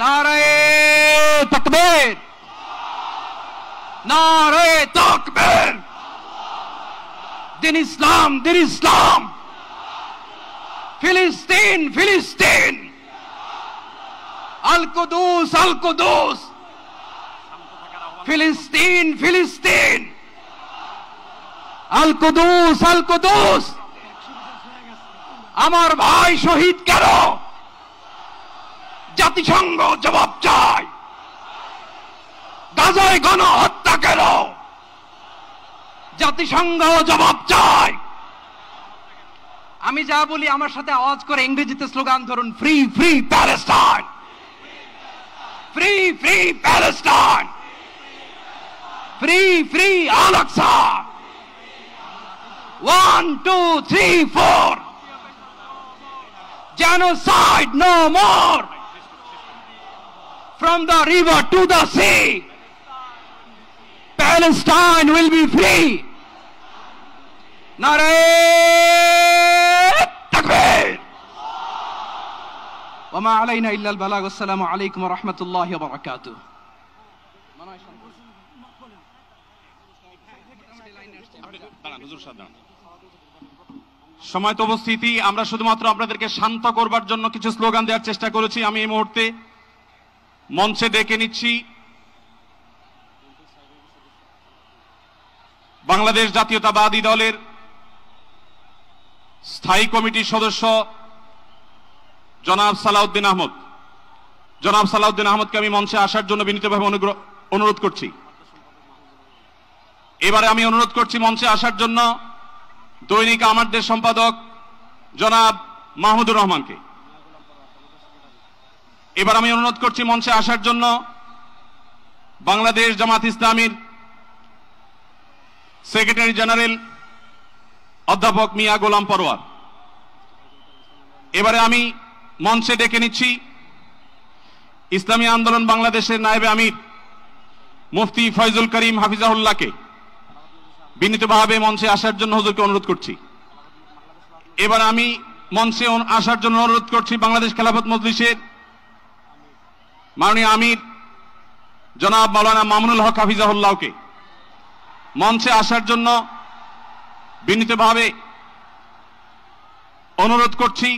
নারায়ে তাকবীর, নারায়ে তাকবীর। দিন ইসলাম, দিন ইসলাম। ফিলিস্তিন, ফিলিস্তিন। আল কুদুস, আল কুদুস। ফিলিস্তিন, ফিলিস্তিন। আল কুদুস, আল কুদুস। আমার ভাই শহীদ কেন? জাতিসংঘ জবাব চায়। গাজায় গণহত্যা কেন? জাতিসংঘ জবাব চায়। আমি যা বলি আমার সাথে আওয়াজ করে ইংরেজিতে স্লোগান ধরুন, free free Palestine, free free Palestine, free free Al Aqsa. 1 2 3 4, genocide no more. From the river to the sea, Palestine will be free. Nare takbir. Wa ma alayna illa al-balagh. Assalamu alaykum wa rahmatullahi wa barakatuh. সময়ত উপস্থিতি, আমরা শুধুমাত্র আপনাদেরকে শান্ত করবার জন্য কিছু slogan দেওয়ার চেষ্টা করেছি। আমি এই মুহূর্তে মঞ্চে ডেকে নিচ্ছি বাংলাদেশ জাতীয়তাবাদী দলের স্থায়ী কমিটির সদস্য জনাব সালাউদ্দিন আহমদ। জনাব সালাউদ্দিন আহমদকে আমি মঞ্চে আসার জন্য বিনীতভাবে অনুরোধ করছি। এবারে আমি অনুরোধ করছি মঞ্চে আসার জন্য দৈনিক আমার দেশ সম্পাদক জনাব মাহমুদুর রহমানকে। এবার আমি অনুরোধ করছি মঞ্চে আসার জন্য বাংলাদেশ জামাত ইসলামীর সেক্রেটারি জেনারেল অধ্যাপক মিয়া গোলাম পরোয়ার। এবারে আমি মঞ্চে ডেকে নিচ্ছি ইসলামী আন্দোলন বাংলাদেশের নায়েবে আমির মুফতি ফয়জুল করিম হাফিজাহুল্লাহকে বিনীতভাবে মঞ্চে আসার জন্য হুজুরকে অনুরোধ করছি। এবার আমি মঞ্চে আসার জন্য অনুরোধ করছি বাংলাদেশ খেলাফত মজলিসের মাননীয় আমির জনাব মাওলানা মামুনুল হক হাফিজাহুল্লাহকে মঞ্চে আসার জন্য বিনীতভাবে অনুরোধ করছি।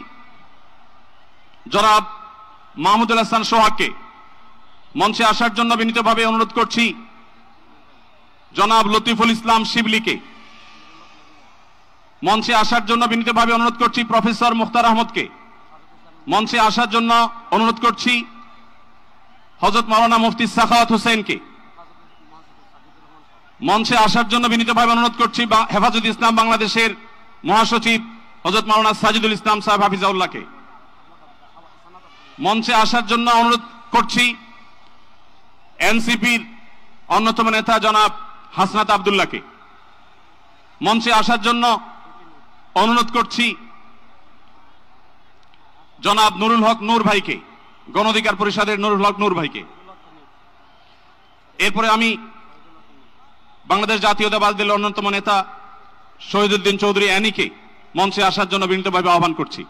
জনাব মাহমুদুল হাসান সোহাগকে মঞ্চে আসার জন্য বিনীতভাবে অনুরোধ করছি। জনাব লতিফুল ইসলাম শিবলিকে মঞ্চে আসার জন্য বিনীতভাবে অনুরোধ করছি। প্রফেসর মুখতার আহমদকে মঞ্চে আসার জন্য অনুরোধ করছি। হযরত মাওলানা মুফতি সাখাওয়াত হোসেনকে মঞ্চে আসার জন্য বিনীতভাবে অনুরোধ করছি। হেফাজত ইসলাম বাংলাদেশের মহাসচিব হযরত মাওলানা সাজিদুল ইসলাম সাহেব হাফিজাউল্লাহকে মঞ্চে আসার জন্য অনুরোধ করছি। এনসিপির অন্যতম নেতা জনাব হাসনাত আব্দুল্লাহকে মঞ্চে আসার জন্য অনুরোধ করছি। জনাব নুরুল হক নূর ভাইকে, গণ অধিকার পরিষদের নুরুল হক নূর ভাইকে। এরপরে আমি বাংলাদেশ জাতীয়তাবাদী দলের অন্যতম নেতা শহীদুদ্দিন চৌধুরী অ্যানিকে মঞ্চে আসার জন্য বিনীতভাবে আহ্বান করছি।